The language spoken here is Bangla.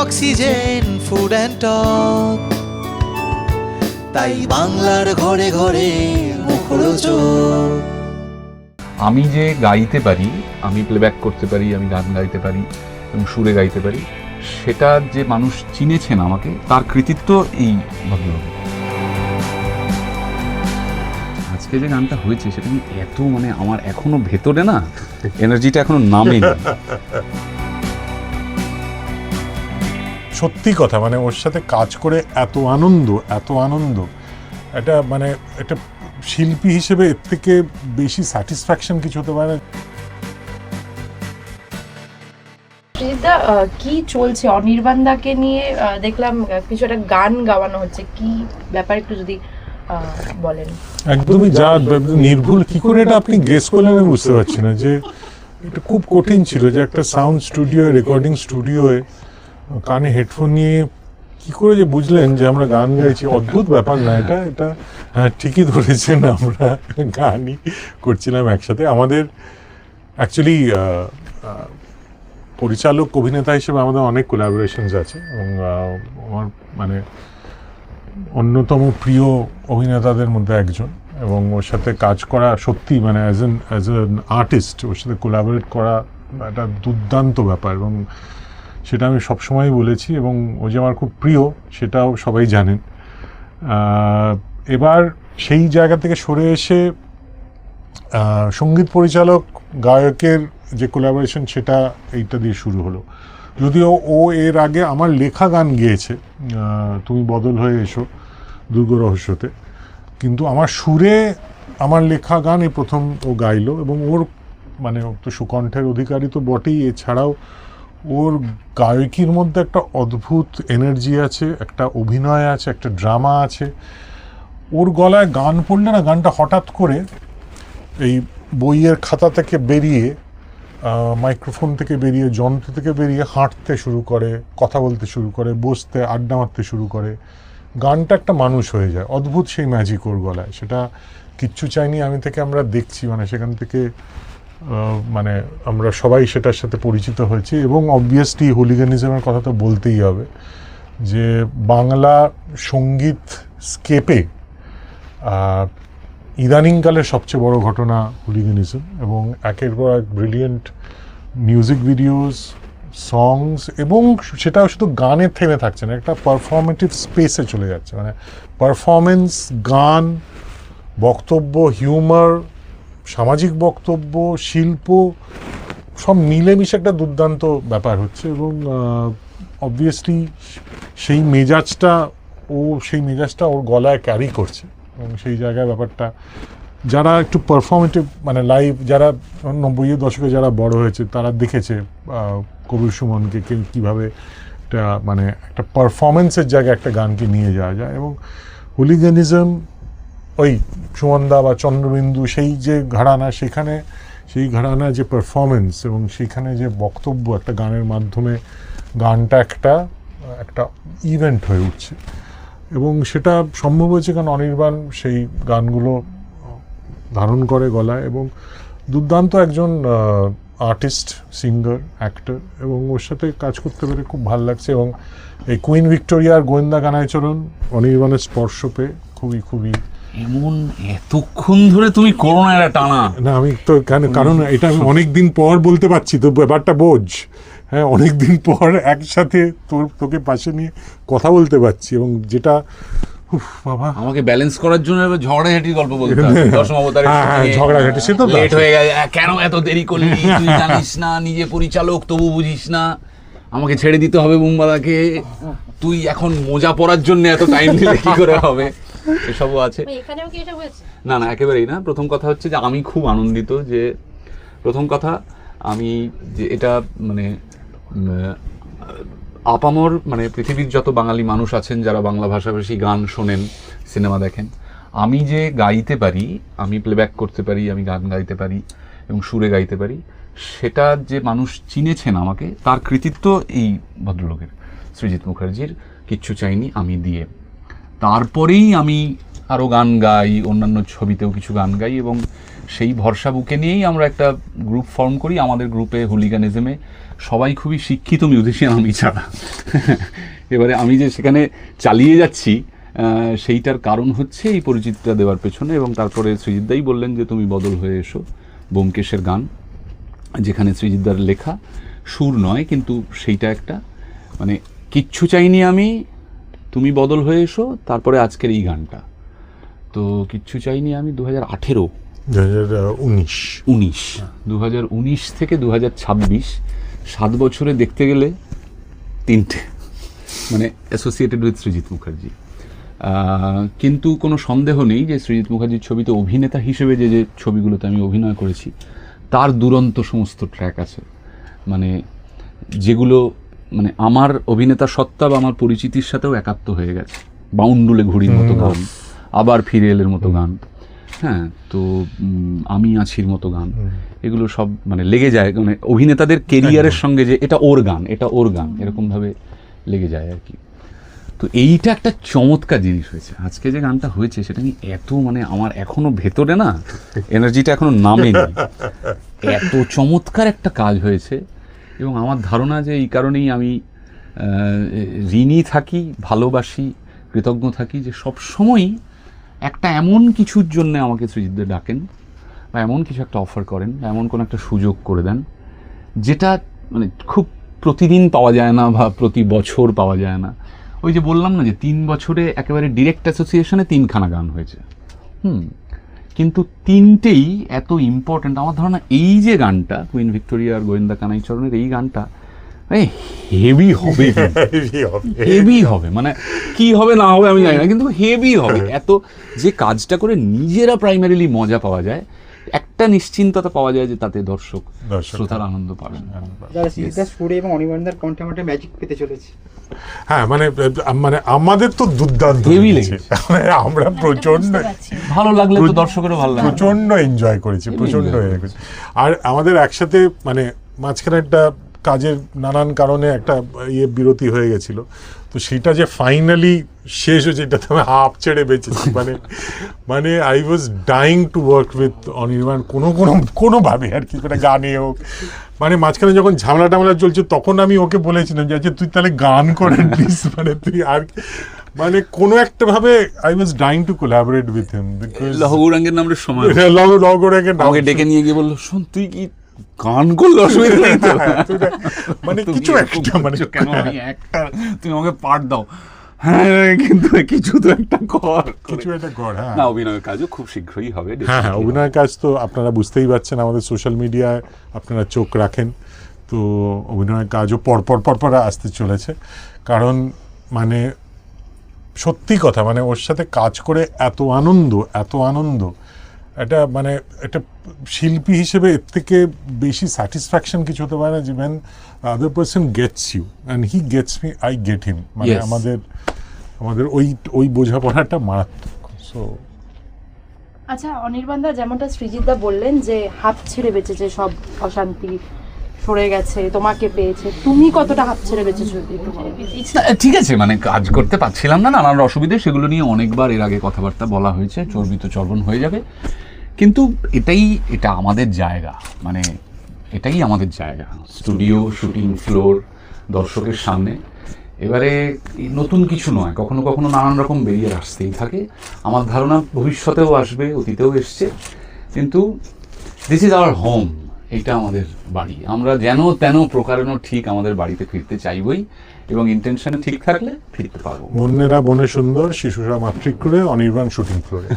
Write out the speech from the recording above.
অক্সিজেন ফুড অ্যান্ড টক, তাই বাংলার ঘরে ঘরে মুখরোচক। আমি যে গাইতে পারি, আমি প্লেব্যাক করতে পারি, আমি গান গাইতে পারি এবং সুরে গাইতে পারি, সেটা যে মানুষ চিনেছেন আমাকে, তার কৃতিত্ব এই ভদ্রলোক। আজকে যে গানটা হয়েছে সেটা আমি এত আমার এখনো ভেতরে না এনার্জিটা এখনো নামেনি। সত্যি কথা, ওর সাথে কাজ করে এত আনন্দ, এটা একটা শিল্পী হিসেবে এর থেকে বেশি স্যাটিসফ্যাকশন কিছু হতে পারে। সৃজিতদা, কি চলছে অনির্বাণ দাকে নিয়ে? দেখলাম কিছু একটা গান গাওয়ানো হচ্ছে, কি ব্যাপার একটু যদি বলেন। একদমই যা নির্ভুল কি করে এটা আপনি গেস করলেন আমি বুঝতে পারছি না, যে এটা খুব কঠিন ছিল যে একটা সাউন্ড স্টুডিও, রেকর্ডিং স্টুডিওয়ে কানে হেডফোন নিয়ে কি করে যে বুঝলেন যে আমরা গান গাইছি। অদ্ভুত ব্যাপার না এটা? এটা হ্যাঁ, ঠিকই ধরেছেন, আমরা গানই করছিলাম একসাথে। আমাদের অ্যাকচুয়ালি পরিচালক অভিনেতা হিসেবে আমাদের অনেক কোলাবোরেশনস আছে, এবং আমার অন্যতম প্রিয় অভিনেতাদের মধ্যে একজন, এবং ওর সাথে কাজ করা সত্যি অ্যাজ অ্যান আর্টিস্ট ওর সাথে কোলাবোরেট করা একটা দুর্দান্ত ব্যাপার, এবং সেটা আমি সবসময় বলেছি, এবং ও যে আমার খুব প্রিয় সেটাও সবাই জানেন। এবার সেই জায়গা থেকে সরে এসে সঙ্গীত পরিচালক গায়কের যে কোলাবোরেশন সেটা এইটা দিয়ে শুরু হলো। যদিও ও এর আগে আমার লেখা গান গেয়েছে, তুমি বদল হয়ে এসো, দুর্গ রহস্যতে, কিন্তু আমার সুরে আমার লেখা গান এই প্রথম ও গাইলো, এবং ওর ও তো সুকণ্ঠের অধিকারী তো বটেই, এছাড়াও ওর গায়কির মধ্যে একটা অদ্ভুত এনার্জি আছে, একটা অভিনয় আছে, একটা ড্রামা আছে। ওর গলায় গান পড়লে না, গানটা হঠাৎ করে এই বইয়ের খাতা থেকে বেরিয়ে, মাইক্রোফোন থেকে বেরিয়ে, যন্ত্র থেকে বেরিয়ে হাঁটতে শুরু করে, কথা বলতে শুরু করে, বসতে আড্ডা মারতে শুরু করে। গানটা একটা মানুষ হয়ে যায়, অদ্ভুত সেই ম্যাজিক ওর গলায়। সেটা কিচ্ছু চাইনি আমি থেকে আমরা দেখছি, সেখান থেকে আমরা সবাই সেটার সাথে পরিচিত হয়েছি। এবং অবভিয়াসলি হুলিগানিজমের কথা তো বলতেই হবে, যে বাংলা সঙ্গীত স্কেপে ইদানিংকালের সবচেয়ে বড় ঘটনা হুলিগানিজম, এবং একের পর এক ব্রিলিয়েন্ট মিউজিক ভিডিওস, সংস, এবং সেটাও শুধু গানে থেমে থাকছে না, একটা পারফর্মেটিভ স্পেসে চলে যাচ্ছে। পারফরমেন্স, গান, বক্তব্য, হিউমার, সামাজিক বক্তব্য, শিল্প সব মিলেমিশে একটা দুর্দান্ত ব্যাপার হচ্ছে। এবং অবভিয়াসলি সেই মেজাজটা ওর গলায় ক্যারি করছে, এবং সেই জায়গায় ব্যাপারটা যারা একটু পারফর্মেটিভ লাইভ, যারা 90-এর দশকে যারা বড় হয়েছে তারা দেখেছে কবির সুমনকে কীভাবে একটা একটা পারফরমেন্সের জায়গায় একটা গানকে নিয়ে যাওয়া যায়। এবং হুলিগানিজম, ওই সুমনদা বা চন্দ্রবিন্দু, সেই যে ঘরানা, সেই ঘরানা যে পারফরমেন্স এবং সেইখানে যে বক্তব্য একটা গানের মাধ্যমে, গানটা একটা ইভেন্ট হয়ে উঠছে। এবং সেটা সম্ভব হয়েছে কারণ অনির্বাণ সেই গানগুলো ধারণ করে গলায়, এবং দুর্দান্ত একজন আর্টিস্ট, সিঙ্গার, অ্যাক্টর, এবং ওর সাথে কাজ করতে পেরে খুব ভালো লাগছে। এবং এই কুইন ভিক্টোরিয়ার গোয়েন্দা গানায়চরণ অনির্বাণের স্পর্শ পেয়ে খুবই এমন এতক্ষণ ধরে তুমি করো না, এটা টানা না। আমি তো কারণ এটা আমি অনেকদিন পর বলতে পারছি, তো ব্যাপারটা বোঝ। হ্যাঁ, অনেকদিন পর একসাথে তোকে পাশে নিয়ে কথা বলতে পারছি, এবং যেটা বাবা আমাকে ব্যালেন্স করার জন্য ঝগড়াঝাটির গল্প বলতে হবে। দশম অবতারে ঝগড়াঝাটি, সে তো লেট হয়ে গেছে, কেন এত দেরি করলি, তুই জানিস না নিজে পরিচালক তবু বুঝিস না, আমাকে ছেড়ে দিতে হবে বুমবাদাকে, তুই এখন মোজা পরার জন্য এত টাইম দিলে কি করে হবে, এসবও আছে। না একেবারেই না। প্রথম কথা হচ্ছে যে আমি খুব আনন্দিত, যে প্রথম কথা আমি যে এটা আপামর পৃথিবীর যত বাঙালি মানুষ আছেন যারা বাংলা ভাষাভাষী গান শোনেন, সিনেমা দেখেন, আমি যে গাইতে পারি, আমি প্লেব্যাক করতে পারি, আমি গান গাইতে পারি এবং সুরে গাইতে পারি, সেটা যে মানুষ চিনেছেন আমাকে, তার কৃতিত্ব এই ভদ্রলোকের, সৃজিত মুখার্জির কিচ্ছু চাইনি আমি দিয়ে। তারপরেই আমি আরও গান গাই, অন্যান্য ছবিতেও কিছু গান গাই, এবং সেই ভরসা বুকে নিয়েই আমরা একটা গ্রুপ ফর্ম করি। আমাদের গ্রুপে হুলিগানিজমে সবাই খুবই শিক্ষিত মিউজিশিয়ান, আমি ছাড়া। এবারে আমি যে সেখানে চালিয়ে যাচ্ছি সেইটার কারণ হচ্ছে এই পরিচিতিটা দেওয়ার পেছনে। এবং তারপরে সৃজিতদাই বললেন যে তুমি বদল হয়ে এসো, ব্যোমকেশের গান, যেখানে সৃজিতদার লেখা, সুর নয় কিন্তু সেইটা একটা মানে কিচ্ছু চাইনি আমি, তুমি বদল হয়ে এসো, তারপরে আজকের এই গানটা। তো কিচ্ছু চাইনি আমি 2018 2019 থেকে 2026, 7 বছরে দেখতে গেলে 3টে মানে অ্যাসোসিয়েটেড উইথ সৃজিত মুখার্জি। কিন্তু কোনো সন্দেহ নেই যে সৃজিত মুখার্জির ছবিতে অভিনেতা হিসেবে যে যে ছবিগুলোতে আমি অভিনয় করেছি তার দুরন্ত সমস্ত ট্র্যাক আছে, মানে যেগুলো মানে আমার অভিনেতা সত্তা বা আমার পরিচিতির সাথেও একাত্ম হয়ে গেছে। বাউন্ডুলে ঘুড়ির মতো গান, আবার ফিরে এলের মতো গান, হ্যাঁ, তো আমি আছির মতো গান, এগুলো সব মানে লেগে যায়, মানে অভিনেতাদের কেরিয়ারের সঙ্গে যে এটা ওর গান, এটা ওর গান, এরকমভাবে লেগে যায় আর কি। তো এইটা একটা চমৎকার জিনিস হয়েছে। আজকে যে গানটা হয়েছে সেটা নিয়ে এত মানে আমার এখনো ভেতরে না এনার্জিটা এখনো নামেনি, এত চমৎকার একটা কাজ হয়েছে। এবং আমার ধারণা যে এই কারণেই আমি ঋণী থাকি, ভালোবাসি, কৃতজ্ঞ থাকি যে সবসময়ই একটা এমন কিছুর জন্য আমাকে সৃজিতদা ডাকেন, বা এমন কিছু একটা অফার করেন, বা এমন কোনো একটা সুযোগ করে দেন যেটা মানে খুব প্রতিদিন পাওয়া যায় না বা প্রতি বছর পাওয়া যায় না। ওই যে বললাম না যে 3 বছরে একেবারে ডিরেক্ট অ্যাসোসিয়েশনে 3খানা গান হয়েছে, কিন্তু 3টেই এত ইম্পর্ট্যান্ট। আমার ধারণা এই যে গানটা কুইন ভিক্টোরিয়া আর গোয়েন্দা কানাইচরণের এই গানটা হেভি হবে, হেভি হবে, মানে কি হবে না হবে আমি জানি না, কিন্তু হেভি হবে। এত যে কাজটা করে নিজেরা প্রাইমারিলি মজা পাওয়া যায়, একটা নিশ্চিন্ততা পাওয়া যায় যে তাতে দর্শক শ্রোতার আনন্দ পাবেন। সুরে এবং অনির্বাণদার কণ্ঠে আমরা ম্যাজিক পেতে চলেছি। হ্যাঁ, মানে মানে আমাদের তো দুর্দান্ত হেভি লেগেছে, আমরা প্রচন্ড ভালো লাগলে তো দর্শকেরও ভালো লাগে, প্রচন্ড এনজয় করেছি, প্রচন্ড এনজয় করেছি। আর আমাদের একসাথে মানে মাঝখানে একটা কাজের নানান কারণে একটা বিরতি হয়ে গেছিল, তো সেটা যে ফাইনালি শেষ হয়েছে এটাতে আমি হাফ ছেড়ে বেঁচেছি। মানে I was dying to work with Anirban কোনোভাবে আর কি, করে গানে হোক। মানে মাঝখানে যখন ঝামেলা টামেলা চলছে তখন আমি ওকে বলেছিলাম যে আচ্ছা তুই তাহলে গান করে প্লিজ, মানে তুই আর মানে কোনো একটা ভাবে I was dying to collaborate with him. লহগৌরাঙ্গের নামের সময় লহগৌরাঙ্গের নাম ডেকে নিয়ে গিয়ে বললো, শোন তুই কি গান করলে অসুবিধা নেই তো, মানে কিছু একটা, মানে কেন আমি একটা তুমি আমাকে পার্ট দাও, হ্যাঁ কিন্তু কিছু তো একটা কর, কিছু একটা কর। হ্যাঁ, না অভিনয়ের কাজও খুব শীঘ্রই হবে। হ্যাঁ, অভিনয়ের কাজ তো আপনারা বুঝতেই পারছেন, আমাদের সোশ্যাল মিডিয়ায় আপনারা চোখ রাখেন, তো অভিনয়ের কাজও পরপর আসতে চলেছে। কারণ মানে সত্যি কথা, মানে ওর সাথে কাজ করে এত আনন্দ, এটা মানে একটা শিল্পী হিসেবে এর থেকে বেশি স্যাটিসফ্যাকশন কিছু হতে পারে না, যে when other person gets you and he gets me, I get him, মানে আমাদের ওই বোঝাপড়াটা মারাত্মক। সো আচ্ছা অনির্বাণদা, যেমনটা সৃজিতদা বললেন যে হাত ছেড়ে বেঁচেছে, সব অশান্তি সরে গেছে, তোমাকে পেয়েছে, তুমি কতটা হাত ছেড়ে বেঁচেছো? ঠিক আছে, মানে কাজ করতে পারছিলাম না, নানান অসুবিধে, সেগুলো নিয়ে অনেকবার এর আগে কথাবার্তা বলা হয়েছে, চর্বিত চর্বণ হয়ে যাবে, কিন্তু এটা আমাদের জায়গা, মানে এটাই আমাদের জায়গা, স্টুডিও, শুটিং ফ্লোর, দর্শকের সামনে। এবারে নতুন কিছু নয়, কখনো কখনো নানান রকম বেরিয়ে আসতেই থাকে। আমার ধারণা ভবিষ্যতেও আসবে, অতীতেও এসছে, কিন্তু দিস ইজ আওয়ার হোম, এটা আমাদের বাড়ি। আমরা যেন তেন প্রকারেণ ঠিক আমাদের বাড়িতে ফিরতে চাইবই, এবং ইন্টেনশনে ঠিক থাকলে ফিরতে পারবো। বন্যেরা বনে সুন্দর, শিশুরা মাতৃক্রোড়ে, অনির্বাণ শুটিং ফ্লোরে।